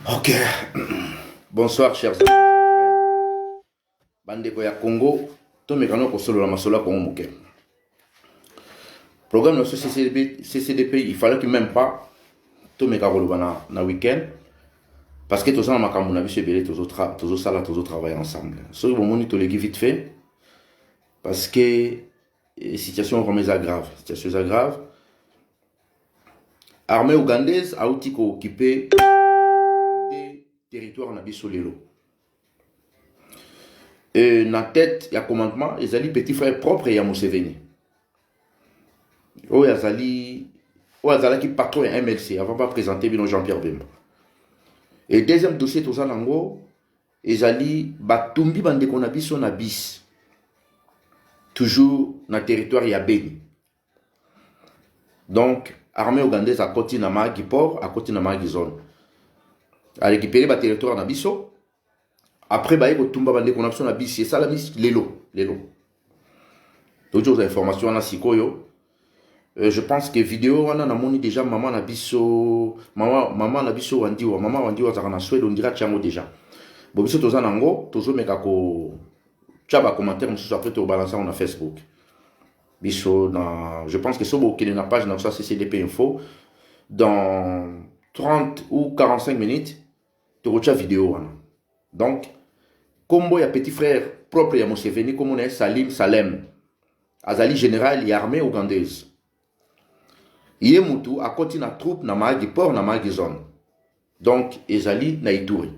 Ok, bonsoir chers amis. Bandeko ya Congo, to mekano ko solo la masola Congo moke. Programme de CCDP, il fallait que même pas to mekano na week-end parce que tous en makambo na biso belé tous autres travailler ensemble. So bon moni to legi vite fait parce que situation vraiment grave, situation grave. Armée ougandaise a outil ko occuper territoire na biso lelo. Et na tête ya commandement ezali petit frère propre ya Museveni. O yazali qui patron ya MLC avant pas présenter bino Jean-Pierre Bemba. Et deuxième dossier toza nango ezali batumbi bandeko na biso na bis. Toujours na territoire ya Beni. Donc armée ougandaise a côté na Mahagi port, a côté na Mahagi zone. A récupérer ba territoire na biso. Après ba yeko tumba bande qu'on a besoin na biso et ça la mis lelo. D'autres informations na sikoyo. Je pense que vidéo wana na moni déjà maman na biso wandiwa zaka na Suède on dira tiango déjà. Bo biso toza nango tozo meka ko tchaba commentaire mususu après to balancer na Facebook. Biso na je pense que sobo qui na page na ça CCDP info dans 30 ou 45 minutes tu reçois vidéo wana. Donc combo ya petit frère propre ya Museveni comme on est Salim Salem azali général ya armée ougandaise. Il est mutu à côté na troupe na Mahagi port na Mahagi zone. Donc ezali na Ituri.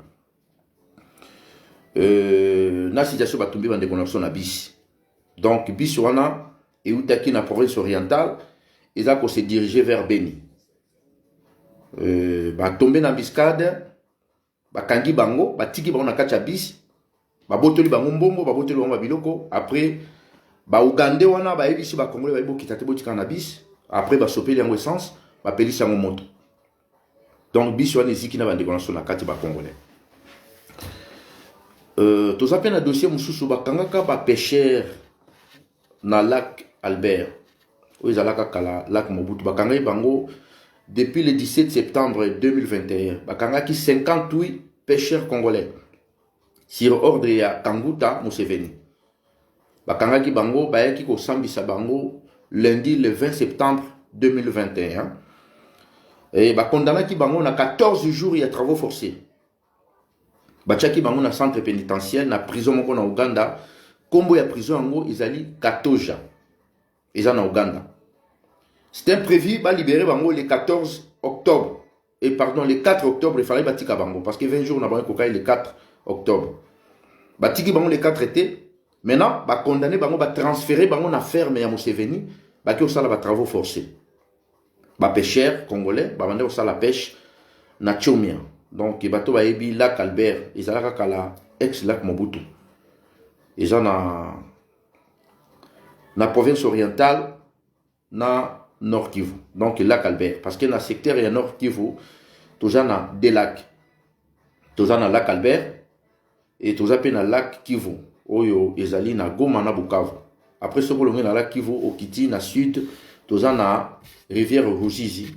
Na situation batumbi bande connexion na bis. Donc bis wana et utaki na province orientale eza ko se diriger vers Beni. Ba tomber na Biscade ba kangi bango ba tiki bango na kacha bis ba botoli bango mbongo ba botoli bango biloko après ba Ugandais wana ba ebisi ba Congolais ba ibo kitate botika na bis après ba sopeli yango essence ba pelisi yango moto. Donc bis wana eziki na bande konso na kati ba Congolais. Tous appel na dossier mususu ba kangaka ba pêcheur na lac Albert. Où ezalaka kala lac Mobutu ba kangai bango depuis le 17 septembre 2021, bakangaki 58 pêcheurs congolais sur ordre ya Kanguta Museveni. Bakangaki bango bayaki ko sambisa bango lundi le 20 septembre 2021. Et bakondamaki bango na 14 jours ya travaux forcés. Bachaki bango na centre pénitentiaire na prison moko na Uganda. Kombo ya prison yango ezali Katoja. Eza na Uganda. C'était prévu de libérer Bango le 14 octobre. Et pardon, le 4 octobre, il fallait batika Bango. Parce que 20 jours, on a bango le 4 octobre. Batiki Bango le 4 été. Maintenant, bah condamné Bango, bah transférer Bango na ferme ya Museveni. Bah qui au sala ba travaux forcés. Bah pêcheurs congolais, bah bandé au sala pêche na Tchomia. Donc, il bateau ba ebi lac Albert. Ils allaient kala ex lac Mobutu. Ils en a na province orientale na Nord Kivu. Donc lac Albert. Parce que dans le secteur, il y a Nord Kivu, toujours dans des lacs. Toujours dans lac Albert et toujours dans le lac Kivu. Oyo, ezali na Goma na Bukavu. Après ce que l'on dans lac Kivu, au Kiti, na sud, toujours dans rivière Ruzizi.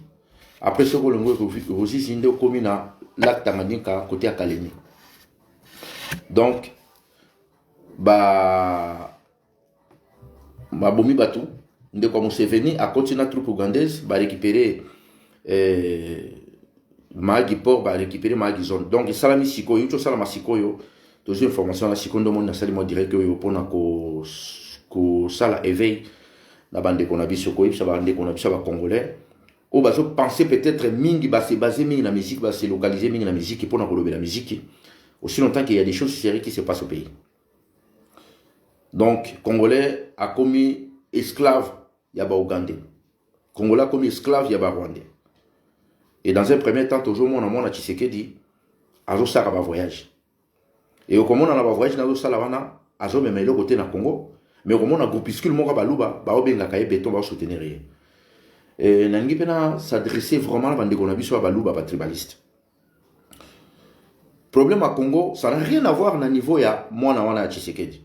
Après ce que l'on Ruzizi, on a commis dans lac Tanganyika, côté à Kalemi. Donc, bah, Mabomi Batou, de comme Museveni, à continuer la troupe ougandaise, va récupérer Mahagi Port, va récupérer Mahagi Zone. Donc, Salami Sikoyo, tout Salama Sikoyo, toutes les informations, la Sikondo, mon Salimo dirait que pour Sala éveil, la bande qu'on a vu sur Koïb, ça va rendre qu'on a vu sur Congolais. Ou bah, je pensais peut-être Mingi, bah, c'est basé Mingi la musique, bah, c'est localisé Mingi la musique, et pour nous la musique. Aussi longtemps qu'il y a des choses sérieuses qui se passent au pays. Donc, Congolais a commis esclave, il y a pas Ougandais. Congolais a commis esclave, il y a pas Rwandais. Et dans un premier temps, toujours, mon a Tshisekedi, Azo Sara va voyage. Et au comment on a un voyage, Azo Salavana, Azo même le côté na Congo, mais au moment on a groupuscule, mon balouba, baobenga kaye béton, va soutenir. Et Nangi Pena s'adressait vraiment à Bandekonabi sur balouba, pas tribaliste. Problème à Congo, ça n'a rien à voir à niveau ya moi na Tshisekedi.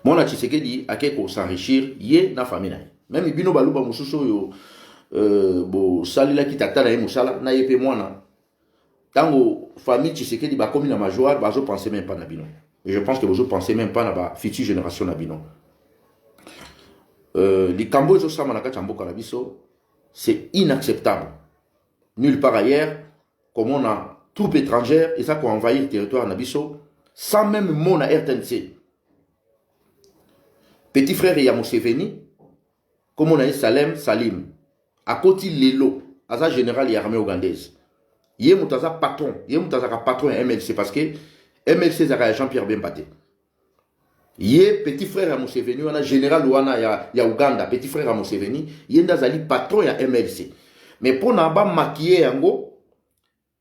Moi na Tshisekedi a quelque s'enrichir yé na famille na. Même bino baluba mususu yo bo salila kitata na musala na yepé moi na. Tango famille Tshisekedi ba komi na majoire ba zo penser même pas na bino. Et je pense que vous pensez même pas na ba future génération na bino. Les Cambo zo sama na kachamboka na biso, c'est inacceptable. Nulle part ailleurs comme on a troupes étrangères et ça pour envahir le territoire Nabiso sans même mon à RTNC. Petit frère Yamuseveni, comme on a Salem Salim, à côté Lelo, à sa général et armée ougandaise. Yé moutaza patron, yé moutaza patron MLC parce que MLC zara Jean-Pierre Bembaté. Yé petit frère Yamuseveni, on a général ouana ya Ouganda, petit frère Yamuseveni, yé ndazali patron ya MLC. Mais pour n'aba maquiller yango,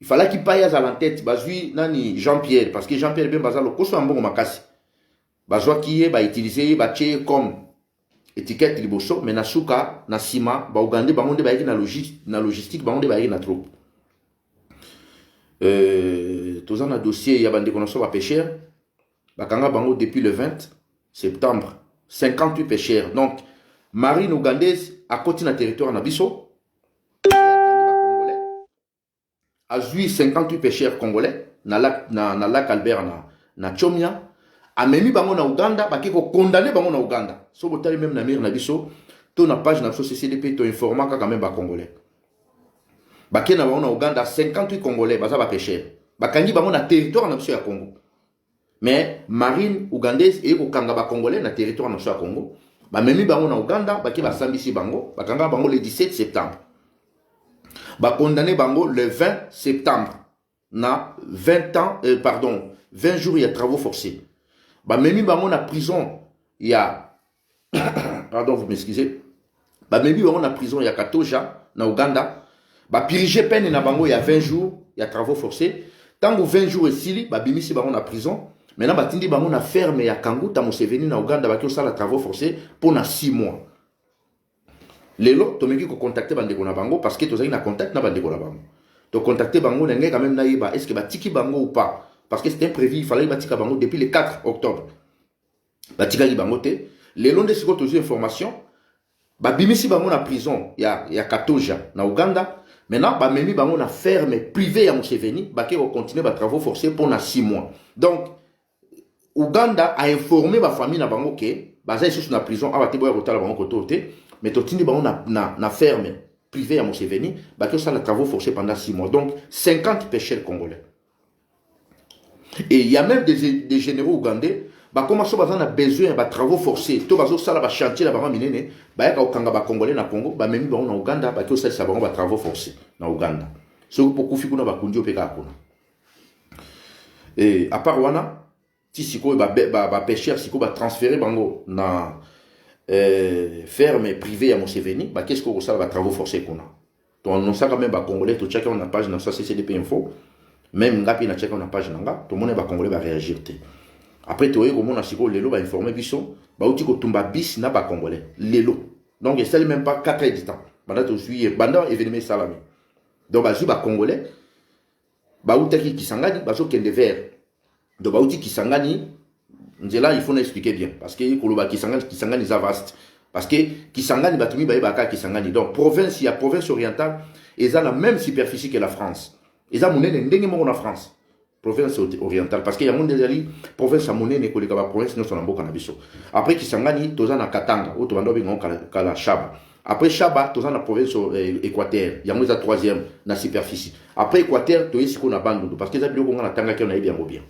il fallait qu'il paye à la tête, bazui nani Jean-Pierre, parce que Jean-Pierre ben bazalo koso ambongo makasi. Bazwa kiye ba utiliser ba tche comme étiquette liboso, mais na suka na sima ba Ougandais ba monde ba yaki na logistique ba monde ba yaki na trop. Tozan na dossier ya bande konoso ba pêcheurs, ba kanga bango depuis le 20 septembre, 58 pêcheurs. Donc marine ougandaise à côté na territoire na biso. A 58 pêcheurs congolais na lac Albert na Chomia a memi bango na Uganda ba ko condamner bango na Uganda so botali même na mir na biso to na page na CCDP to informa ka quand même ba congolais ba ke na bango na Uganda 58 congolais baza ba pêcheurs ba kangi bango na territoire na biso ya Congo mais marine ougandaise e ko kanga ba congolais na territoire na biso ya Congo ba memi bango na Uganda ba ke ba sambisi bango ba kanga bango le 17 septembre. Ba condamné bango le 20 septembre na 20 ans 20 jours il y a travaux forcés. Ba memi bango na prison il y a pardon vous m'excusez. Ba memi bango na prison il y a Katoja na Uganda. Ba pirige peine na bango il y a 20 jours il y a travaux forcés. Tango 20 jours et sili ba bimisi bango na prison. Maintenant ba tindi bango na ferme ya Kanguta Museveni na Uganda ba ki osala travaux forcés pour na 6 mois. Lelo, tu me contacter bandeko na bango parce que tu as un contact na bandeko na bango. Tu contacter bango n'engage quand même naïba. Est-ce que ba tiki bango ou pas? Parce que c'était prévu, il fallait batika bango depuis le 4 octobre. Batika li bango te. Lelo de ce que tu as information, ba bimisi bango na prison ya Katoja na Uganda. Maintenant ba memi bango na ferme privée ya Museveni, ba ke continuer ba travaux forcés pour na 6 mois. Donc Uganda a informé ba famille na bango que ba za sous na prison abati boya kotala bango kotote. Mais totini bango na ferme privée à Museveni, bah que ça les travaux forcés pendant 6 mois. Donc 50 pêcheurs congolais. Et il y a même des généraux ougandais, bah comment ça on a besoin de travaux forcés, tout bazo ça la chantier la ba minene, bah ka okanga ba congolais na Congo, bah même bango na Uganda, bah que ça bango ba travaux forcés na Uganda. Ce que pour kufi kuna ba kundio peka kuna. Et à part wana, ti siko ba pêcheurs siko ba transférer bango na ferme privée à Museveni, bah qu'est-ce qu'on va travaux forcés qu'on a. Donc on sait quand même bah congolais tout chacun on a page dans sa CCDP info, même ngapi na chacun on a page nanga, tout le monde va congolais va réagir. Après tu vois comment on a siko lelo va informer biso, bah outi ko tumba bis na ba congolais lelo. Donc il s'est même pas 4 heures de temps. Banda to suis banda événement salami. Donc bah ba congolais bah outi qui sangani bah zo kende vert. Donc bah outi qui sangani là il faut expliquer bien parce que Koloba Kisangani est vaste parce que Kisangani batumi baïbaka Kisangani donc province il y a province orientale ils ont la même superficie que la France ils ont monnaie ndenge mo na France province orientale parce que yango ndezali province monene ko leka ba province non sonambo kanabiso après Kisangani toza na Katanga o to bando bingo kala Shaba après Shaba toza na province Équateur yango za troisième na superficie après Équateur to yesiko na Bandundu parce que za biloko ngana tanga ke na yebi yango bien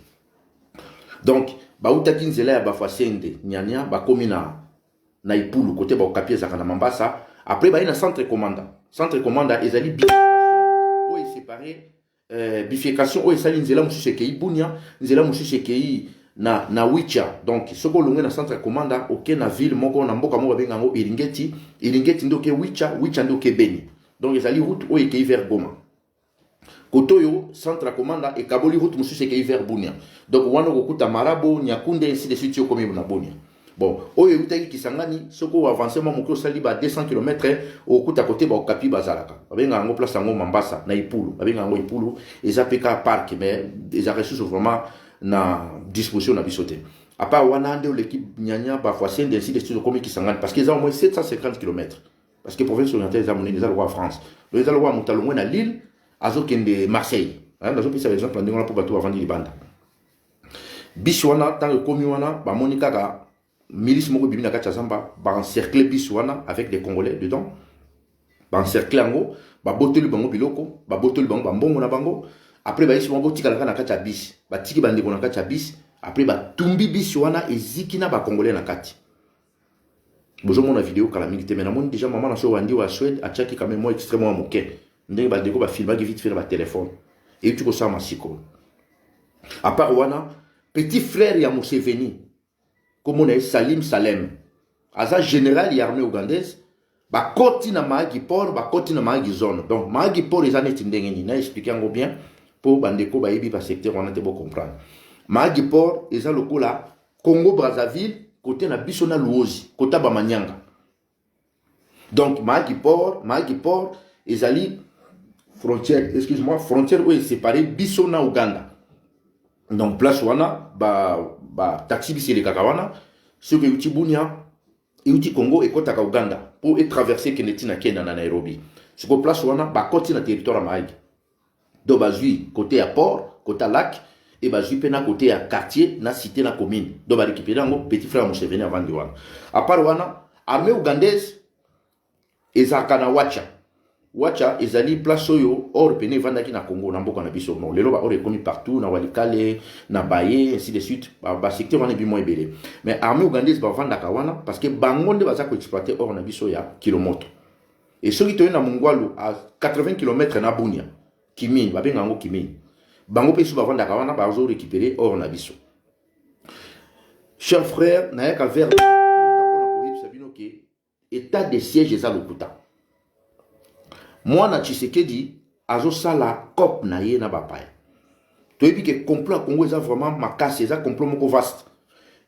donc ba utaki nzela ya ba Fasende nyanya ba komina na Ipulu côté ba okapier za kana Mambasa après ba ina centre commanda ezali bifurcation o est séparé bifurcation o esali nzela mususu ekei Bunia nzela mususu ekei na Wicha donc soko longue na centre commanda oke na ville moko na mboka moko benga ngo Iringeti ndoke Wicha ndoke Beni donc ezali route o ekei vers Goma kotoyo centre commanda e kaboli route mususu ekei vers Bunia donc wana kokuta Marabo Nyakunde ainsi de suite yokomi na Bunia bon oyo utaki Kisangani soko avancement moko sali ba 200 km okuta côté ba okapi bazalaka babenga ngo place ngo Mambasa na Ipulu babenga ngo Ipulu eza peka parc mais des ressources vraiment na disposition na bisoté à part wana nde l'équipe nyanya ba Fasende ainsi de suite comme Kisangani parce qu'ils ont au moins 750 km parce que province orientale za monene za loi France le za loi mutalongwe na Lille azokende Marseille nazo pisa exemple ndingo na po bato avant libanda biswana tant que komi wana ba monika milice moko bibina kati zamba ba encercler biswana avec des Congolais dedans ba encercler ngo ba boteli bango biloko ba boteli bango mbongo na bango après ba isi bango tikala na kati bis ba tiki bande ko na kati bis après ba tumbi biswana eziki na ba Congolais na kati bozo mona vidéo kala mingi te mais na moni déjà maman na so wandi wa Suède a tchaki quand même moi extrêmement moqué ndenge ba deko ba filma vite fait na ba téléphone et tu ko ça masiko à part wana petit frère ya Museveni comme on est Salim Salem aza général et armée ougandaise ba koti na Mahagi port ba koti na Mahagi zone donc Mahagi port les années ndenge ni na expliquer ngo bien pour bandeko ba yebi ba secteur on a te bo comprendre Mahagi port eza lokola Congo Brazzaville côté na biso na Luozi côté ba Manyanga donc Mahagi port ezali frontière excuse-moi frontière où est séparé biso na Uganda donc place wana ba taxi bisi le kakawana ce que uti Bunia et uti Congo et kota ka Uganda pour et traverser Keneti na Kenya na Nairobi ce que place wana ba koti na territoire Mahagi do bazui côté à port côté lac et bazui pena côté à quartier na cité na commune do ba récupérer ngo petit frère Museveni avant de wana à part wana armée ougandaise ezakana Wacha ezali place oyo or pene vandaki na Congo na mboka na biso non lelo ba or ekomi partout na Walikale na Baye ainsi de suite ba secteur wana bi mo ebele mais armée ougandaise ba vandaka wana parce que bango nde baza ko exploiter or na biso ya kilomoto et ceux qui na Mungwalu à 80 km na Bunia Kimini ba benga ngo Kimini bango pe su ba vandaka wana ba zo récupérer or na biso cher frère na yaka vers sabino ke état de siège eza lokuta moi na Tshisekedi azo sala cop na ye na bapaya to ebi ke complot Congo eza vraiment makasi eza complot moko vaste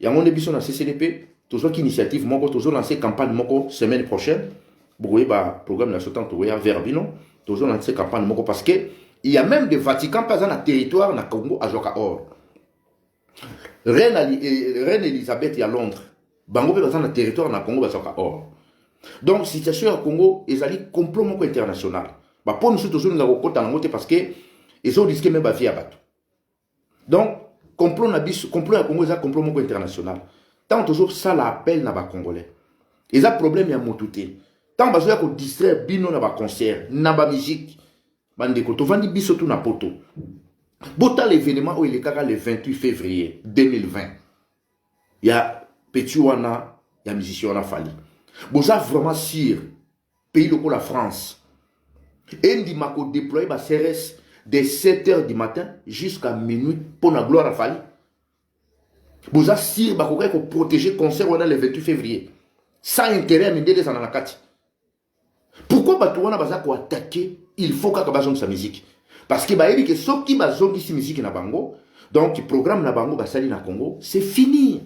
yango ne biso na CCDP tozo ki initiative moko tozo lancer campagne moko semaine prochaine boye ba programme na sotan to ya verbino tozo lancer campagne moko parce que il y a même des Vatican pas dans territoire na Congo azoka or reine Elisabeth ya Londres bango pe dans territoire na Congo azoka or donc situation au Congo ezali complot moko international ba pour nous toujours nous avons kota na moté parce que ils ont risqué même ba vie à bateau donc complot na biso complot ya Congo ezali complot moko international tant toujours ça l'appel na ba Congolais eza problème ya motuté tant bazoya ko distraire bino na ba concert na ba musique bandeko to vandi biso tout na poto bota l'événement où il est kaka le 28 février 2020 ya petit wana ya musicien wana fali boza vraiment sûr pays local la France et ndimako déployer ba CRS de 7h du matin jusqu'à minuit pour la gloire à Fali boza sûr ba ko protéger concert wana le 28 février sans intérêt à minde les anakati pourquoi ba to wana baza ko attaquer il faut ka bazong sa musique parce que ba yebi que soki bazongi si musique na bango donc programme na bango ba sali na Congo c'est fini.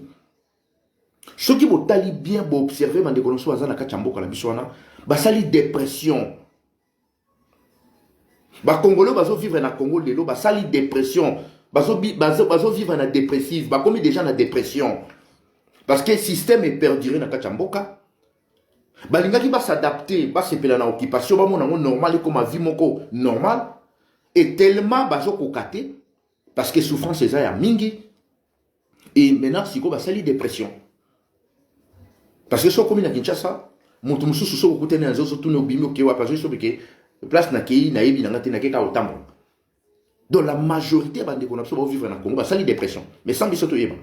Ce qui vous tali bien pour observer dans les colonnes na kachamboka la biswana basali dépression ba Congolais bazo vivre na Congo lelo basali dépression bazo vivre na dépressive ba comme déjà na dépression parce que le système est perduré na kachamboka balingaki ba s'adapter ba sepela na occupation ba mona normal comme vie moko normal et tellement bazo kokate Parce que souffrance, c'est ça, mingi. Et maintenant, si vous avez dépression. Parce que si vous avez une Kinshasa, vous avez une place donc la majorité va vivre dans le Congo, ça dépression. Mais sans biso toyeba.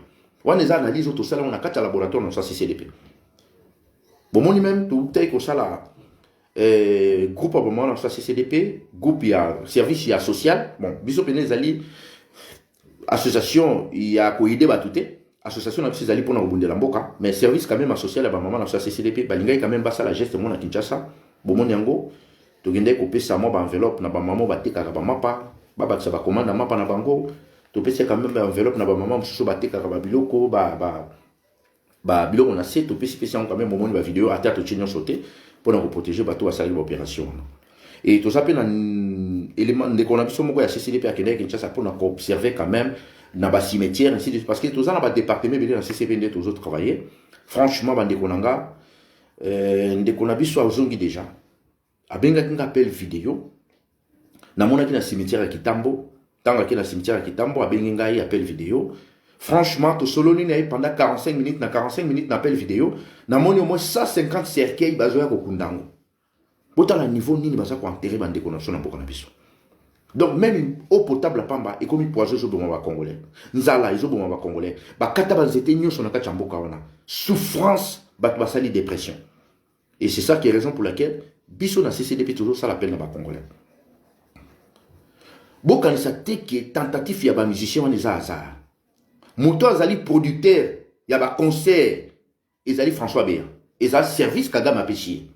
On les analyse tout ça, on a 4 laboratoires dans sa CCDP. Bon, moi même tout tel que ça là, groupe à moment dans sa CCDP, groupe il y a service il y a social. Bon, biso peine les alliés association il y a coïdé batouté. Association na ces alliés pour na obunde la mboka, mais service quand même social à moment dans sa CCDP, balinga quand même basa la geste mon na Kinshasa. Bon mon yango, to gende ko pesa mo ba enveloppe na ba maman ba tekaka ba mapa. Baba ça va commander mapa na bango to pesa quand même enveloppe na ba maman mususu ba tekaka ba biloko ba biloko na se to pesa quand même moment ba vidéo ata to chinyo sauter pour nous protéger bato ba sali opération et tout ça pe na élément de qu'on a biso moko ya CCDP à Kenya Kinshasa pour nous observer quand même na ba cimetière ainsi de parce que tout ça na ba département de la CCPND tous autres travailler franchement bande konanga de qu'on a biso azongi déjà abenga kinga appel vidéo na mona ki na cimetière ya Kitambo tanga ki na cimetière ya Kitambo abengi ngai appel vidéo franchement to soloni na pendant 45 minutes na appel vidéo na moni au moins 150 cercueils bazoya ko kundango botala niveau nini baza ko enterrer bande ko na sona boka na biso donc même eau potable pamba et comme poison zo bongo ba congolais nzala izo bongo ba congolais ba kata ba zete nyoso na kati mboka wana souffrance ba sali dépression et c'est ça qui est raison pour laquelle biso na CCDP toujours ça l'appelle na ba congolais. Bokan sa teke tentative ya ba musicien wana eza hasard. Muto azali producteur ya ba concert ezali François Béa. Eza service Kagame apesi.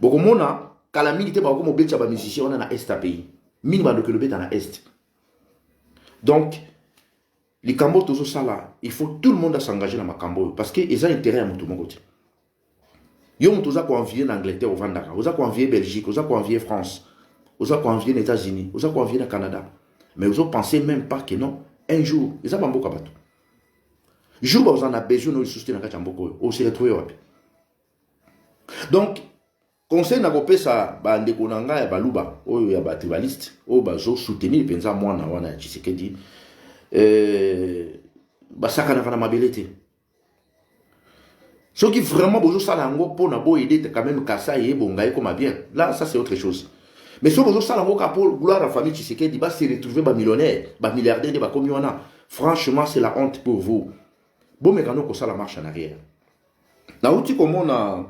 Boko mona kala mingi te ba ko mobetcha ba musicien wana na est pays. Mini ba dokelo beta na est. Donc les cambo tozo sala, il faut tout le monde à s'engager dans ma cambo parce que ils ont intérêt à mutu moko te. Yo mutu za ko envier en Angleterre au Vandaka, oza ko envier Belgique, oza ko envier France. Vous avez envié les États-Unis, vous avez envié le Canada. Mais vous ne pensez même pas que non, un jour, ils ont beaucoup de jour où vous en avez besoin de soutenir dans Kachamboko, vous se retrouvez. Donc, conseil n'a pas ça, bande konanga ya baluba, ou ya ba tribaliste, ou bazo soutenir penza mwana wana Tshisekedi. Basaka na kana mabelete. Ceux qui vraiment besoin ça lango pour na bo aider quand même kasa et bonga comme bien. Là, ça c'est autre chose. Mais si vous avez pour vouloir la famille Tshisekedi, va se retrouver millionnaire, milliardaire, comme franchement, c'est la honte pour vous. Bon, mais quand ça la marche en arrière. Na outi comme on a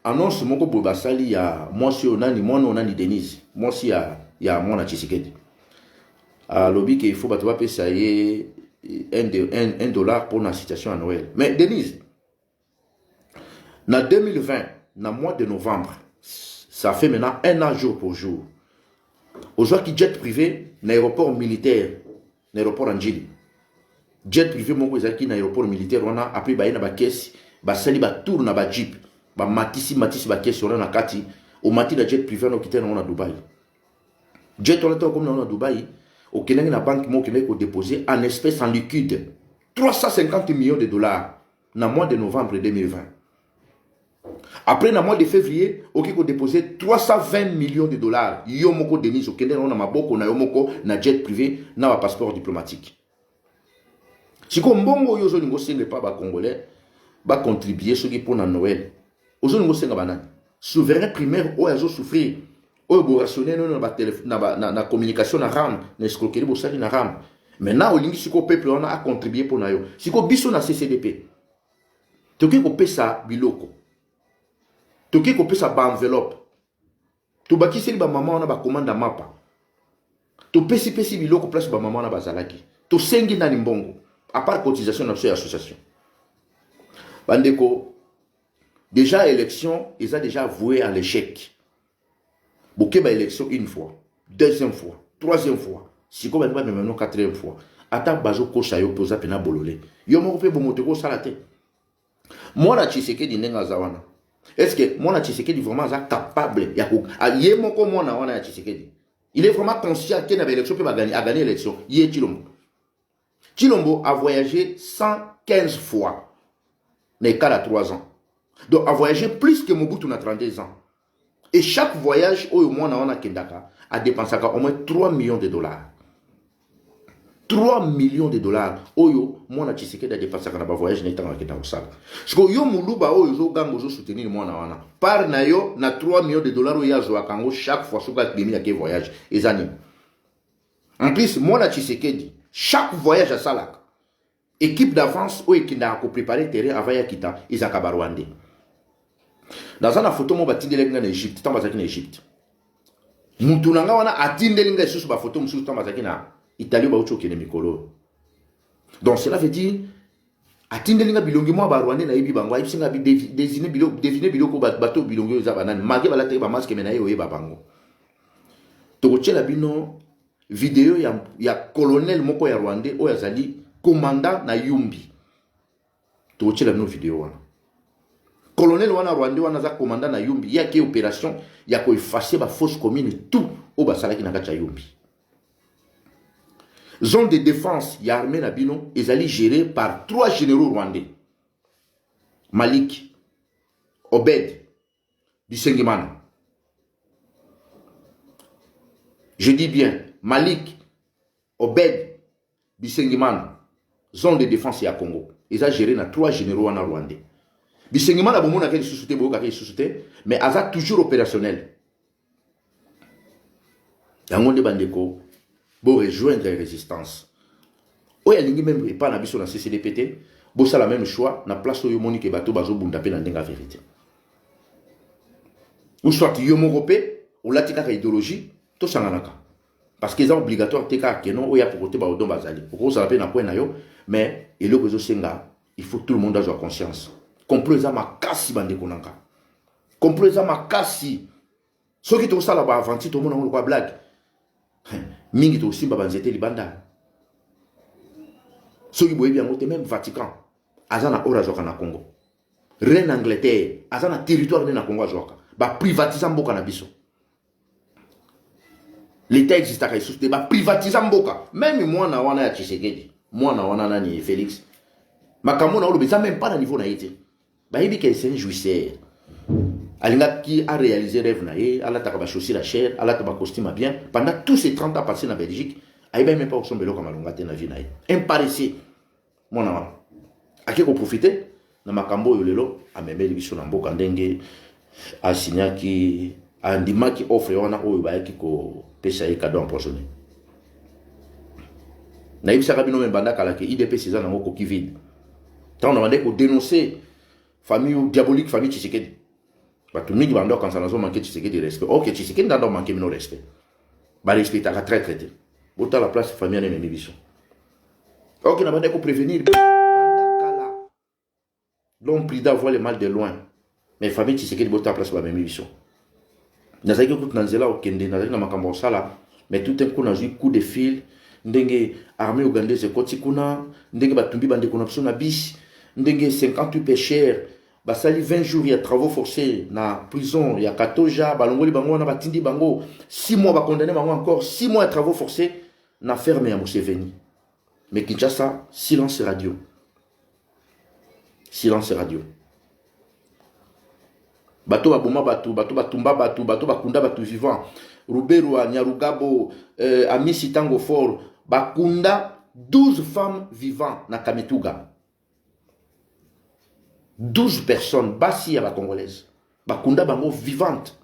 annonce mon ko Basali ya moi si on a ni moi on a ni Denise, moi si ya mon Tshisekedi. À lobby qu'il faut battre payer ça $1 pour la situation à Noël. Mais Denise, na 2020, na mois de novembre. Ça fait maintenant 1 an jour pour jour. Aujourd'hui, jet privé, l'aéroport militaire, l'aéroport Anjili. Jet privé, mon cousin qui l'aéroport militaire, on a appris bah na caisse, bah sali bah tour na bah jeep, bah matisi bah caisse on a na kati, au mati la jet privé on a quitté on a Dubaï. Jet on a comme on a Dubaï, au Kenya na banque mon Kenya ko déposé en espèces en liquide 350 millions de dollars dans le mois de novembre 2020. Après, dans le mois de février, ok, on a déposé 320 millions de dollars. Yomoko Denise, ok, on a maboko, na yomoko, na jet privé, na un passeport diplomatique. Si on bongo yozo ningo senga pas ba congolais, ba contribuer ce qui pour na Noël. Ozo ningo senga banane. Souverain primaire, o yazo souffrir. O bo rationner non na communication na ram, na escroquerie bo sali na ram. Maintenant, au lingi siko peuple on a contribué pour na yo. Siko biso na CCDP. Toki ko pesa biloko. Toki ko pesa ba enveloppe. To baki seli ba maman na ba commande mapa. To pesi biloko place ba maman na ba zalaki. To sengi na limbongo. À part cotisation dans cette association. Bandeko, déjà élection, ils ont déjà voué à l'échec. Bouquet ba élection une fois, deuxième fois, troisième fois, si comme ba maintenant quatrième fois. Attends bazo ko sayo posa pena bololé. Yo mo pe bomote ko salate. Moi la Tshisekedi nenga zawana. Est-ce que moi la Tshisekedi vraiment capable ya ko yemo ko moi na wana ya Tshisekedi. Il est vraiment conscient qu'il avait l'élection peut gagner l'élection. Yé Chilombo. Chilombo a voyagé 115 fois. N'est qu'à 3 ans. Donc a voyagé plus que Mobutu na 32 ans. Et chaque voyage au moins na Kendaka a dépensé au moins 3 millions de dollars. 3 millions de dollars. Oyo, moi, na Tshisekedi a dépassé un voyage, n'est pas en salle. Parce que yo, moulouba, oyo, zo, gang, zo, soutenir, moi, na wana. Par na yo, na 3 millions de dollars, oyo, zo, akango, chaque fois, so, gat, demi, yake voyage, et anim. En plus, moi, na Tshisekedi, chaque voyage à Salak, équipe d'avance, oyo, qui n'a pas préparé terrain avant Yakita, ils ont kabarwande. Dans une photo, moi, batindelenga en Égypte, tant bazaki en Égypte. Moutounanga, wana, atindelenga, sous ba photo, moussou, tant bazaki na Italie, ba ucho, kene mikolo. Donc, cela veut dire, atindelenga bilongi, moi, ba Rwanda, na ibi bango, ibi singa, devine biloko, bateau bilongi, zabanan, magé, balate, ba masque, menaye, oye, ba bango. Toko tchela bino, vidéo, ya colonel moko ya Rwanda, oya zali, commandant na Yumbi. Toko tchela bino vidéo, wana. Colonel wana Rwanda wana za commandant na Yumbi, ya ki opération, ya ko effacer ba fausse commune tout au basalaki na kati ya Yumbi. Zone de défense ya armée na bino ezali gérée par 3 généraux rwandais. Malik, Obed, Bisengimana. Je dis bien Malik, Obed, Bisengimana. Zone de défense ya Congo. Ezali géré na 3 généraux wana rwandais. Bisengimana bomona keli susute boka keli susute, mais aza toujours opérationnel. Yango nde bandeko bo rejoindre la résistance. Oya lingi même pas na biso na CCDPT, bo ça la même choix na place oyo monique bato bazo bunda pe na ndenga vérité. Ou soit yo morope, ou latika ka idéologie, to sanganaka. Parce que c'est obligatoire teka keno oya pour côté ba odon bazali. Pour ça la pe na point na yo, mais eloko zo senga, il faut tout le monde avoir conscience. Complot za makasi bandeko nanga. Complot za makasi. Soki to sala ba avanti to mona ko blague. Mingi to simba banzete libanda. Soki boye bien ngote même Vatican. Azana ora zoka na Congo. Reine Angleterre, azana territoire na Congo zoka. Ba privatiser mboka na biso. L'état existe à ressources ba privatiser mboka. Même moi na wana ya Tshisekedi. Moi na wana nani Félix. Makambo na olobe ça même pas na niveau na été. Baïbi qui est un jouisseur. Alinga qui a réalisé rêve naé, Allah t'a chaussé la chair, Allah t'a costume bien. Pendant tous ces 30 ans passés en Belgique, Aïba même pas au son belo comme alonga na vie naé. Imparessé. Mon ami. A qui profiter na makambo yolelo a memeli biso na mboka ndenge a signa qui a ndima qui offre wana oyo ba ki ko pesa e cadeau empoisonné. Na ibisa kabino membanda kala ke IDP César na ngoko ki vide. Tant on a demandé pour dénoncer famille diabolique, famille Tshisekedi. Tout le monde va quand ça n'a pas manqué Tshisekedi de respect. Ok, Tshisekedi n'a pas manqué de respect. Bah, respect à la très traité. Autant la place famille n'est même émission. Ok, on a demandé pour prévenir. L'homme prida voit le mal de loin. Mais famille Tshisekedi bota la place pour la même émission. N'a pas eu tout nanzela au Kende, n'a pas eu makambo sala. Mais tout un coup n'a eu coup de fil. Ndenge armée ougandaise koti kuna, ndenge batumbi bande kuna na bis. Ndenge 58 pêcheurs, basali 20 jours, il y a travaux forcés na prison, il y a 14 jours, balongoli bango na batindi bango, 6 mois ba condamné bango encore, 6 mois de travaux forcés na ferme ya Museveni. Mais Kinshasa, silence radio. Silence radio. Bato baboma bato, bato batumba bato, bato bakunda bato vivant. Ruberwa, Nyarugabo, Amisi Tango Fort, bakunda 12 femmes vivantes na Kamituga. 12 personnes, basi à la congolaise. Bakunda bango vivante.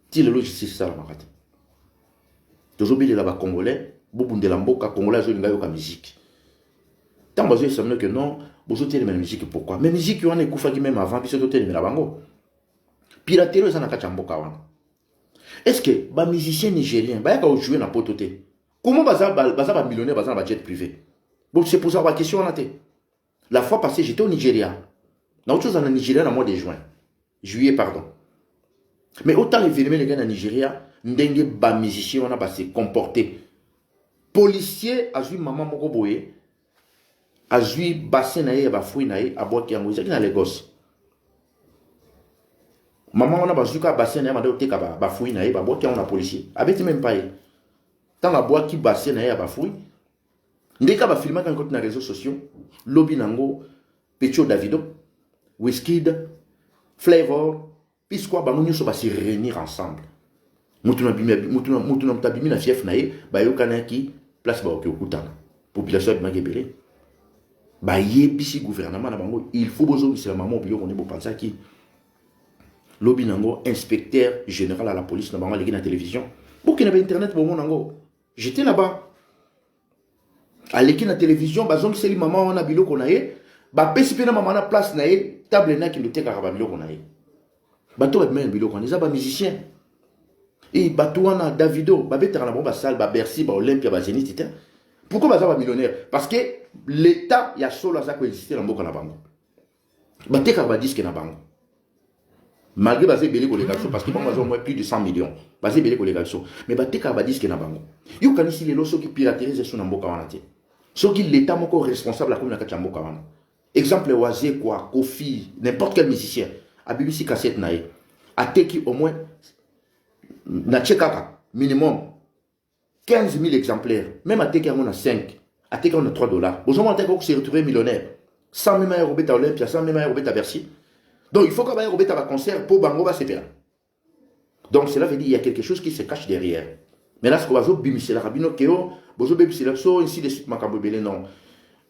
Si le logiciel c'est ça la marate. Tozobi de la congolais, bobunde la mboka congolais zo linga yoka musique. Tant bazo semble que non, bozo tele la musique pourquoi? Mais musique yo na ekufa ki même avant biso to tele la bango. Piraterie ça na kacha mboka wana. Est-ce que ba musicien nigérien ba yaka jouer na pototé? Comment baza ba millionnaire baza na jet privé? Bon c'est pour ça la question on a été. La fois passée j'étais au Nigeria. Dans autre chose en Nigeria, dans le mois de juillet, pardon. Mais autant les événements, les gars, en Nigeria, n'dengue ba musicien, on a pas se comporter. Policier, a vu maman moko boye, a vu bassin nae, ba fouille nae, a boire qui a mouillé, qui n'a les gosses. Maman, on a pas vu qu'à bassin nae, madame, t'es qu'à ba fouille nae, ba boire qui a un policier. Avec même pas. Tant la boire qui bassin nae, ba fouille. N'dengue ba filmer quand on est dans les réseaux sociaux, lobby nango, Petio Davido. Wizkid, Flavor, puis quoi, nous sommes se réunir ensemble. Moutouna tabimi na fief nae, ba yo kanaki place ba okutana. population de Magebele. Bah, yebisi gouvernement na bango, il faut bozo c'est la maman bio on est penser qui lobi nango inspecteur général à la police na bango à la télévision. Pour qu'il y ait internet pour mon nango. J'étais là-bas. À l'équipe de la télévision, bazong c'est les mamans on a bilo qu'on a eu, bah pesipe na maman na place na eu, table na qui nous te caraba bilo qu'on a eu. Bato et même bilo qu'on a ba musicien. Et bato na Davido, ba betra na bomba salle, ba Bercy, ba Olympia, ba Zénith etc. Pourquoi baza ba millionnaire? Parce que l'État y a solo ça qui existe dans boka na bango. Ba te caraba disque na bango. Malgré basé belé collégation parce que bon bazong moins plus de 100 millions. Basé belé collégation, mais ba te caraba disque na bango. Yo kanisi les loso qui piraterie sur na boka wana te. Ce qui l'État est encore responsable à la Kachambo. Exemple, Oazé, quoi, Kofi, n'importe quel musicien, à BBC Cassette Naï, à Teki au moins, na Tchekaka, minimum 15 000 exemplaires, même à Teki on a 5, à Teki on a 3 $. Aujourd'hui, on s'est retrouvé millionnaire. 100 000 euros à Olympia, 100 000 euros à Bercy. Donc il faut qu'on ait un concert pour Bango va se faire. Donc cela veut dire qu'il y a quelque chose qui se cache derrière. Mais là, ce qu'on va faire, c'est la rabino Keo, bozo bebisi la so, ainsi de suite, makabobele, non.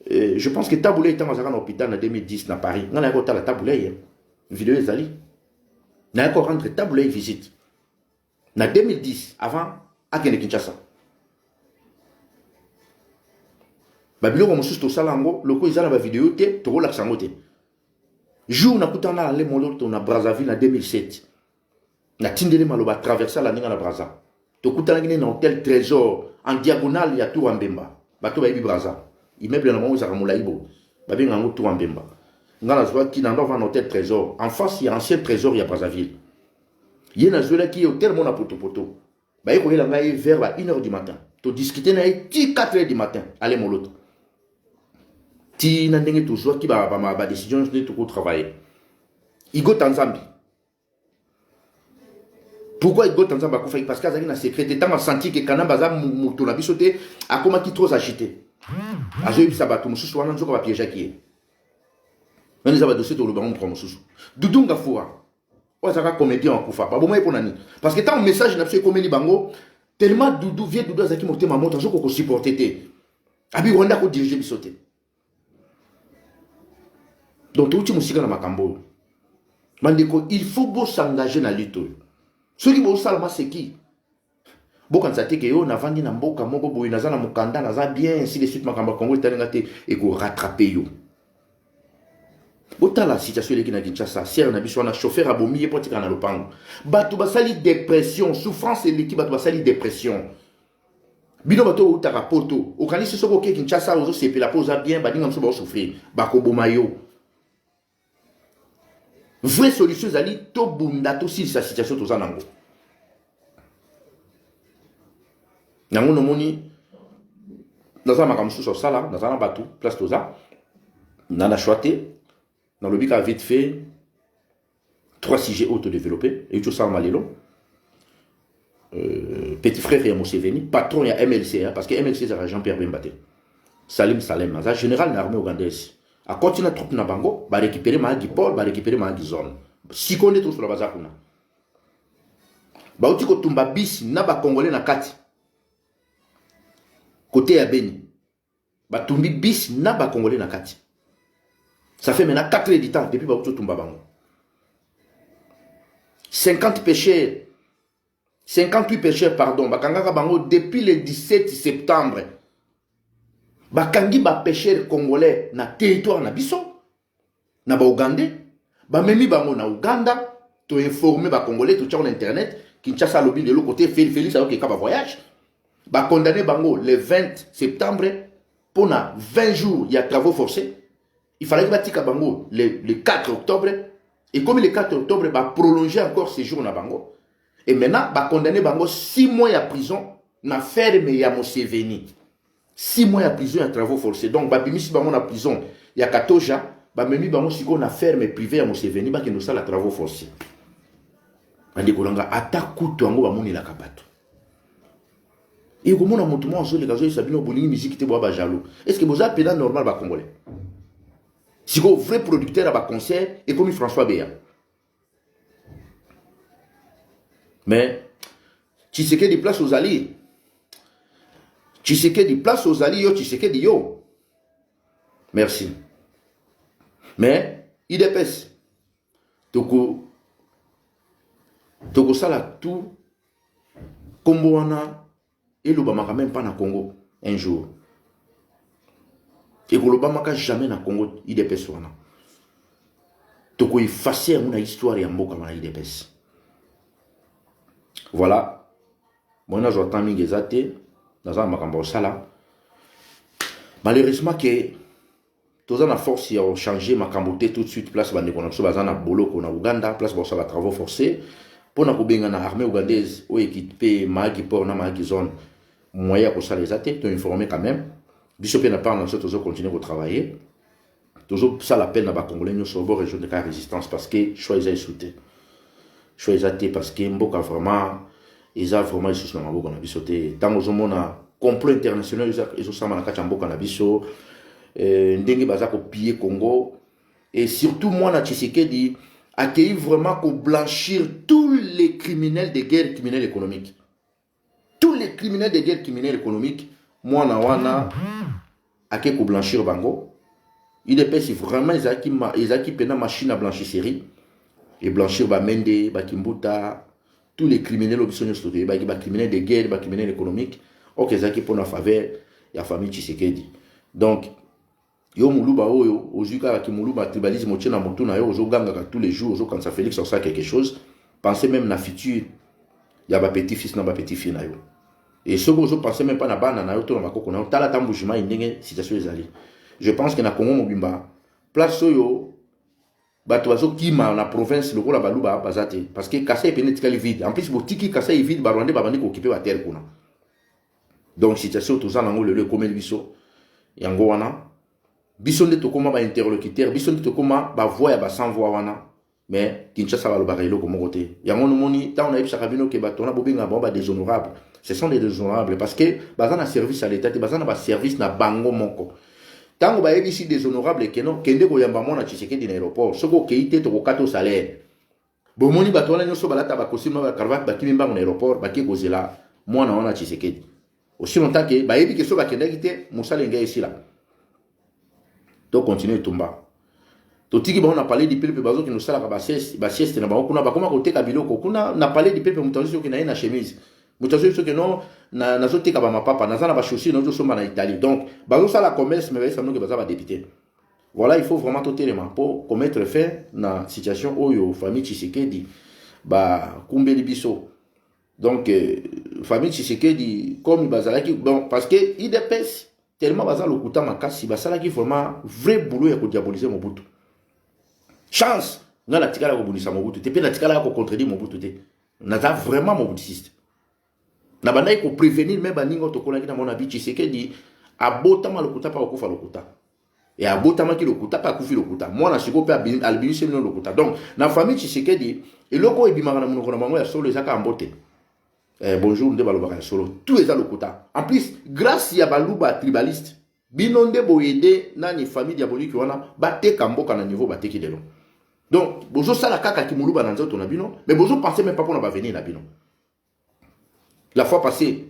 Je pense que Taboulé était dans un hôpital en 2010 à Paris. On a encore la Taboulé, vidéo est allée. On a encore rentré Taboulé visite. En 2010, avant, à Kinshasa. Babilo, comme sous tout ça, le coup, ils ont la vidéo, tu as la sangote. Jour, on a coûté à aller mon à Brazzaville en 2007. On a tindé les maloba, traversé la ligne à la Brazza. Tu as coûté à un hôtel trésor, en diagonale, il y a tout en Bemba. Bato Baby Brazza. Immeuble dans le monde, ça a Moulaïbo. Babi Ngango tout en Bemba. Ngana Zoua qui n'a pas un hôtel trésor. En face, il y a un ancien trésor, il y a Brazzaville. Il y a un Zoula qui est au tellement à poto. Babi Koye Langaye vers 1h du matin. Tu discuter na 4h du matin. Allez, mon lot. Ti n'a pas toujours qui va ma décision de tout travailler. Il go en Zambie. Pourquoi il go en Zambie? Parce qu'il y a un secret. Tant on senti que quand on a mouton bisoté, a comment qui trop agité. Azoï Sabato, Moussou, on a un piège à qui est. On a un dossier de l'Obaron pour Moussou. Doudou Gafoua. On a un comédien en Koufa. Pas bon, moi, pour Nani. Parce que tant un message n'a pas comme Bango, tellement Doudou vient Doudou Zaki monter ma montre, je suis supporté. Abi Rwanda ko diriger bisoté. Donc, tout le monde dans Makambo. Il faut s'engager dans la lutte. Ceux qui vont savoir c'est qui? Bokan sate ke yo na vandi na mboka moko boy naza na mukanda naza bien ainsi de suite makamba Congo etalengate et ko rattraper yo. Bota la situation qui na Kinshasa, ser na biso na chauffeur abomi e potika na lopango. Bato basali dépression, souffrance et l'équipe bato basali dépression. Bino bato utaka poto, okanisi soko ke Kinshasa ozo sepela poza bien badinga mso ba souffrir, bako boma yo. Vraie solution zali to bunda to si sa situation to zanango. Nango nomoni dans un makamsu sur ça là, dans un bateau, place toza, dans la choité, dans le bica vite fait 3 6G autodéveloppés, et tout ça malilo. Petit frère et Museveni, patron il y a MLC, parce que MLC c'est Jean-Pierre Bembaté. Salim Salem, ça général de l'armée ougandaise. À continuer troupe na bango, ba récupérer ma Paul, ba récupérer ma zone. Si qu'on est tous sur la bazar kuna. Ba uti ko tumba bis na ba congolais na kati. Côté ya Beni. Ba tumbi bis na ba congolais na kati. Ça fait maintenant 4 ans d'état depuis ba uti tumba bango. 50 pêcheurs. 58 pêcheurs, pardon, ba kangaka bango depuis le 17 septembre. Bakangi ba pêcheurs congolais na territoire na biso na ba Ougandais ba memi bango na Ouganda to informer ba congolais to tcha na internet Kinshasa lobby de l'autre côté Félix a ok ka ba voyage ba condamné bango le 20 septembre pour na 20 jours il y a travaux forcés il fallait que batika bango le 4 octobre et comme le 4 octobre ba prolonger encore ces jours na bango et maintenant ba condamné bango 6 mois à prison na ferme ya Museveni. 6 mois à prison à travaux forcés. Donc, si on a prison, il y a 14 ans, si on a ferme privée à Museveni, il y a la travaux forcés. On dit qu'on a attaqué tout le monde la capato. Et comme on a monté en zone, les gars, ils ont une musique qui est jaloux. Est-ce que vous avez pédale normal à Congolais? Si vous êtes un vrai producteur à concert, et comme François Béa. Mais, tu sais que des places aux alliés. Tshisekedi place aux alliés, yo Tshisekedi yo. Merci. Mais IDPS toko sala tout kombo wana elobamaka même pas na Congo un jour. Et kolobamaka jamais na Congo IDPS wana. Toko effacer mon histoire ya mboka na IDPS. Voilà. Moi j'attends mingi ezate dans un makambo sala. Malheureusement que tous en a force à changer ma camboté tout de suite place bande connexion bazana boloko na Uganda place pour ça va travaux forcés pour na kubenga na armée ougandaise ou équipé maaki port na maaki zone moyen pour ça les attaques te informer quand même biso pe na pas dans toujours continuer à travailler toujours ça l'appel na ba congolais nous sur bord région de la résistance parce que choisir choisir parce que mboka vraiment ils a vraiment sous na mboka na biso te tant aux mona complot international ils ont ça na kati mboka na biso ndenge baza ko piller Congo et surtout moi na Tshisekedi accueillir vraiment pour blanchir tous les criminels de guerre criminels économiques tous les criminels de guerre criminels économiques moi na wana accueillir pour blanchir bango il est si vraiment ils a qui pena machine à blanchisserie et blanchir ba Mende ba Kimbuta tous les criminels obsessionnels stocké ba criminels de guerre ba criminels économiques OK ça qui pour la faveur ya famille Tshisekedi donc yo muluba oyo ozuka ki muluba tribalisme otiena motu na yo ozoganga tous les jours quand ça Félix ça quelque chose pensez même na futur ya ba petit fils na ba petit fille na yo et ce que vous pensez même pas na bana na yo to na makoko na tala tambujima indenge situation ezali je pense que na Congo mobimba place oyo bato bazo kima na province lokola baluba bazate parce que Kasai pene tikali vide en plus botiki Kasai vide ba rwandais ba bandi ko occuper ba terre kuna donc situation tout ça nango le comme biso yango wana biso nde tokoma ba interlocuteur biso nde tokoma ba voix ya ba sans voix wana mais Kinshasa ba lobaka iloko moko te yango moni ta on a ebisa kabino ke bato na bobenga ba déshonorables ce sont des déshonorables parce que baza na service à l'état baza na ba service na bango moko tango ba ebisi déshonorables ke non kende ko yamba mona Tshisekedi na aéroport soko keite to ko kato salaire bomoni bato wana nyoso balata ba costume ba cravate ba kimimba na aéroport ba ke kozela mwana wana Tshisekedi aussi longtemps que ba ebi ke so ba kende kite musala ngai ici là donc continuer tomba to tiki ba on a parlé du peuple bazo qui nous sala ka ba sieste na ba kuna ba koma ko teka biloko kuna na parler du peuple mutazo ki na chemise mutazo so que non na zo teka ba mapapa na za na ba chaussures na zo somba na Italie donc bazo sala commerce mais ça nous que baza ba député voilà il faut vraiment tout élément pour commettre fin na situation oyo famille Tshisekedi ba kumbeli biso donc famille Tshisekedi comme bazalaki bon parce que IDPS tellement baza lokuta makasi basala ki vraiment vrai boulot ya ko diaboliser Mobutu chance nga la tikala ko bunisa Mobutu te pe na tikala ko contredire Mobutu te na za vraiment mobutiste na bandai ko prévenir même baningo to kona ki na mona bi Tshisekedi abotama lokuta pa okufa lokuta et abotama ki lokuta pa kufi lokuta moi na siko pe albinise mino lokuta donc na famille Tshisekedi eloko ebimaka na monoko na bango ya solo ezaka ambote bonjour nde balobaka solo tout les lokuta en plus grâce ya baluba tribaliste binonde boyede nani famille diabolique wana bateka mboka na niveau bateki lelo donc bozo sala kaka ki muluba na nzoto na bino mais bozo penser même pas pour na venir na bino la fois passée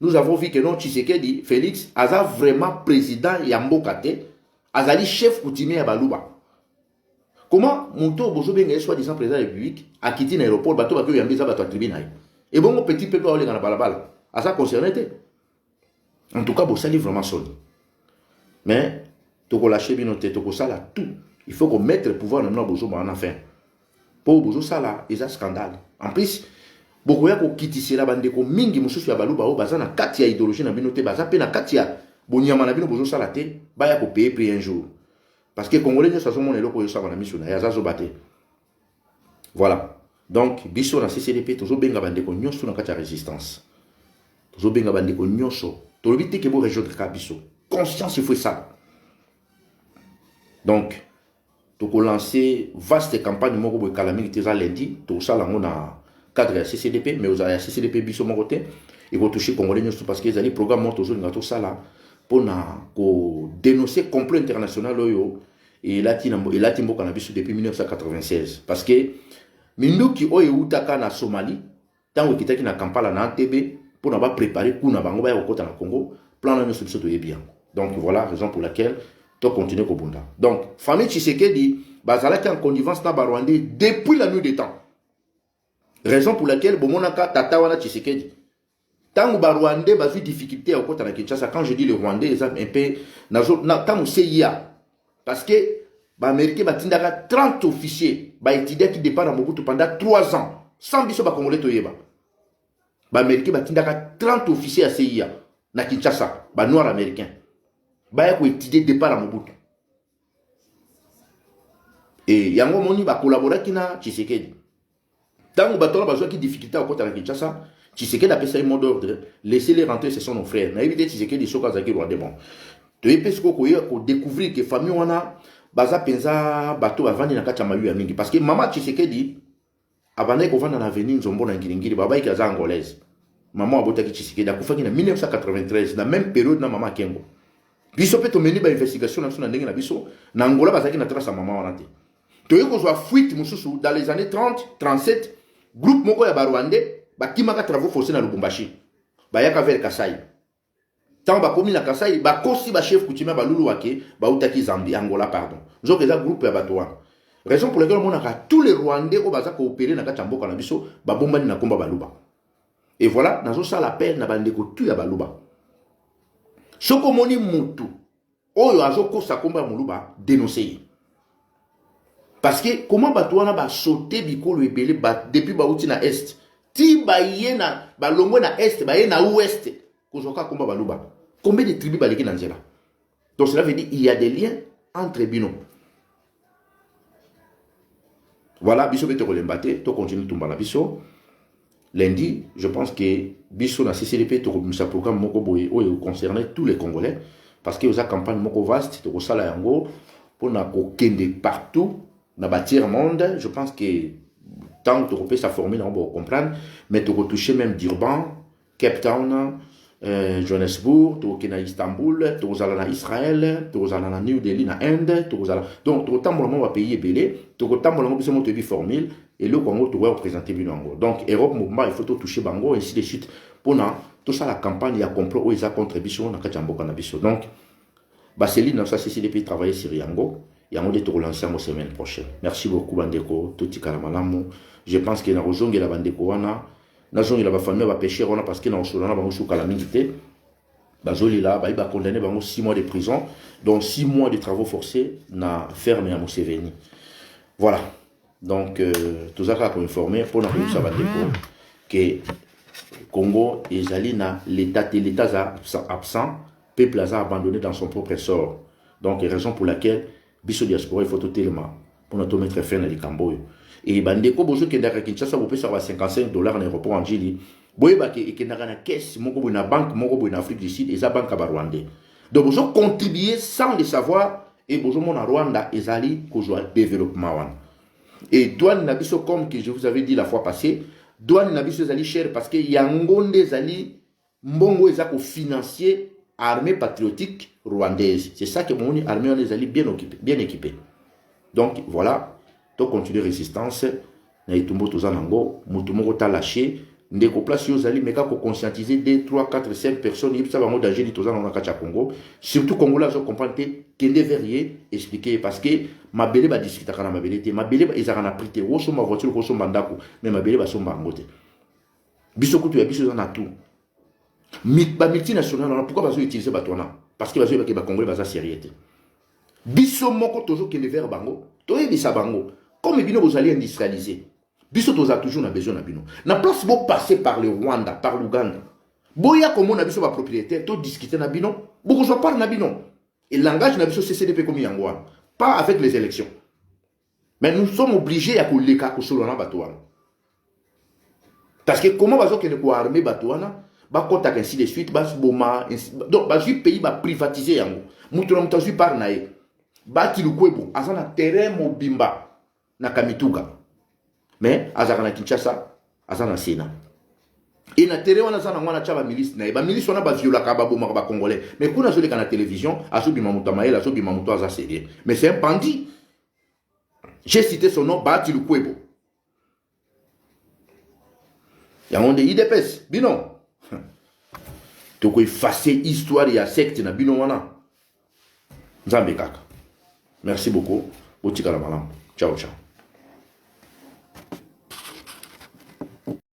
nous avons vu que non Tshisekedi Félix aza vraiment président ya mboka te azali chef coutumier ya baluba comment monto bozo benga soit disant président de la République a quitté l'aéroport bato ba ko yambeza bato tribunal et bon, petit peu dans la balabala. À ça concerné. En tout cas, vous savez vraiment sonné. Mais, tu peux lâcher bien tu peux ça là tout. Il faut qu'on mette le pouvoir dans nos en affaire. Pour vous ça là, il y a un scandale. En plus, beaucoup de gens qui quittent la bande ko mingi mususu ya baluba o bazana kati ya idéologie na binote baza pe na kati ya bonyama na bino bozo sala te ba ya ko payer prix un jour. Parce que congolais ne sont mon eloko yo sa bana misu na ya za zo baté. Voilà. Donc, biso na CCDP, toujours benga bandeko nyonso na kati ya résistance. Toujours benga bandeko nyonso. Tolobi te ke bo région de Kabiso. Conscience, il faut ça. Donc, tu peux lancer vaste campagne moko bo kalamiki teza lundi, to sala ngona cadre ya CCDP, mais aux ya CCDP biso moko te, et ko toucher congolais nyonso parce que ezali programme mo toujours ngato sala pona ko dénoncer complot international oyo et lati mboka na biso depuis 1996 parce que Minduki oye utaka na Somalie, tango kitaki na Kampala na Entebbe, pour ne pas préparer pour na bango ba au Congo plan na nyonso biso toyebi yango. Donc voilà raison pour laquelle tu continues kobunda. Donc famille Tshisekedi bazalaki en connivence na Rwandais depuis la nuit des temps. Raison pour laquelle bomonaka tata wana Tshisekedi tant que Rwandais bazui difficulté au côté de Kinshasa. Quand je dis le Rwandais ils ont un peu tant CIA parce que les Américains batindaka 30 officiers ba étudiants qui dépendent à Mobutu pendant 3 ans sans biso ba congolais toyeba. Les Américains batindaka 30 officiers à CIA na Kinshasa, ba noirs américains. Ba ko étudier départ à Mobutu. Et yango moni ba collaborer kina Tshisekedi. Tant que bato bazwa qui difficulté au côté de Kinshasa, Tshisekedi a fait un mot d'ordre, laissez-les rentrer, ce sont nos frères. Na évité Tshisekedi soka zaki roi de bon. Tu es pesco ko découvrir que famille wana baza penza bato avandi na kati ya mayu ya mingi parce que maman Tshisekedi abandaki kovanda na avenue Nzombo na Ngiringiri babaiki aza angolaise. Maman abotaki Tshisekedi akufaki na 1993 na même période na maman Kengo. Biso pe to meni ba investigation na biso na ndenge na biso na Angola bazaki na trace maman wana te. Tu es ko fuite mususu dans les années 30, 37 groupe moko ya Rwandais bakimaka travaux forcés na Lubumbashi bayaka vers Kasai tant bakomi na Kasai bakosi ba chef coutumier balulu wake bautaki Zambie Angola pardon nzoka eza groupe ya bato wana raison pour laquelle monaka tous les Rwandais o baza coopérer na kati ya mboka na biso babombani na komba baluba et voilà nazo sala appel na bandeko tu ya baluba soko moni mutu oyo azokosa komba ya muluba dénoncer parce que comment bato wana ba sauter bikolo ebele depuis bauti na est ti baye na balongwe na est baye na ouest kozoka komba baluba combien de tribus baleki na nzela. Donc cela veut dire il y a des liens entre bino. Voilà biso bete kolembate to continue tumba na biso lundi je pense que biso na CCDP to komisa programme moko boye oyo concernait tous les Congolais parce que oza campagne moko vaste to kosala yango pour na kokende partout na bâtir monde. Je pense que tant que tu peux sa formule, on va comprendre, mais tu peux toucher même Durban, Cape Town, Johannesburg, tu vas Istanbul, tu vas à Israël, tu vas à New Delhi, en Inde, donc tu vas payer belé, tu vas formule, et le Congo, tu vas représenter Binango. Donc, Europe, mouvement, il faut toucher Bango, et ainsi de suite. Pour tout ça, la campagne, il y a complot, où ils ont contribution, dans le donc, Céline, ça, c'est depuis travailler sur Yango. Il y a un de relancer la semaine prochaine. Merci beaucoup, Bandeko. Tout je pense que dans la zone de la Bandeko, dans la zone de la famille, va pêcher, parce que dans la zone de la calamité, il va condamner 6 mois de prison, donc 6 mois de travaux forcés na ferme à Museveni. Voilà. Donc, tout ça pour informer, pour nous dire que Congo et Zalina, l'État absent, peuple a abandonné dans son propre sort. Donc, raison pour laquelle biso diaspora il faut tout tellement pour nous mettre fin à l'Ikamboyo. Et bandeko bozo kendaka Kinshasa vous pouvez savoir $55 en aéroport en Djili. Boyeba ke kendaka na caisse moko boy na banque moko boy na Afrique du Sud et ça banque à Rwanda. Donc bozo contribuer sans le savoir et bozo mon Rwanda ezali kozwa développement wana. Et douane na biso comme que je vous avais dit la fois passée, douane na biso ezali cher parce que yangonde ezali mbongo ezako financier armée patriotique rwandaise. C'est ça que mon armée on est bien équipée. Donc voilà, donc continuer résistance. Na itumbo tozanango, mutumoko ta lâché, ndeko place yozali meka ko conscientiser 2, 3, 4, 5 personnes yipsa bango danger di tozanango na kacha Congo. Surtout Congolais zo comprendre kende verrier expliquer parce que mabele ba discuter kana mabele te, mabele ezaka na prité, woso ma voiture, woso mandako, mais mabele ba somba ngote. Biso kutu ya biso na tout. Multinational, pourquoi vous utilisez Batouana? Parce que les Congolais sont sérieux. Biso moko tozo kende vers bango, toye bisa bango. Comme bino vous allez industrialiser. Biso toza toujours na besoin na bino. Na place vous passer par le Rwanda, par l'Ouganda. Boya comme on a biso ba propriétaire, to discuter na bino, beaucoup so parle na bino. Et le langage na biso CCDP comme yangwa, pas avec les élections. Mais nous sommes obligés à koleka ko solo na Batouana. Parce que comment bazo kende ko armer Batouana? Bakota ainsi de suite, boma, donc basu pays ba privatiser yango. Mutola mutasu par nae. Bati lukwebo, azana terrain mobimba na Kamituga. Mais azaka na Kinshasa, azana Sena. Et na terrain wana azana ngwana chaba milice nae. Ba milice wana ba viola ka ba boma ba congolais. Mais kuna zole kana télévision, asobi mamuta maela, asobi mamuta aza sérieux. Mais c'est un bandit. J'ai cité son nom, Bati lukwebo. Yango de IDPS, binon. toko effacer histoire ya secte na bino wana nzambe kaka merci beaucoup botikala malamu ciao ciao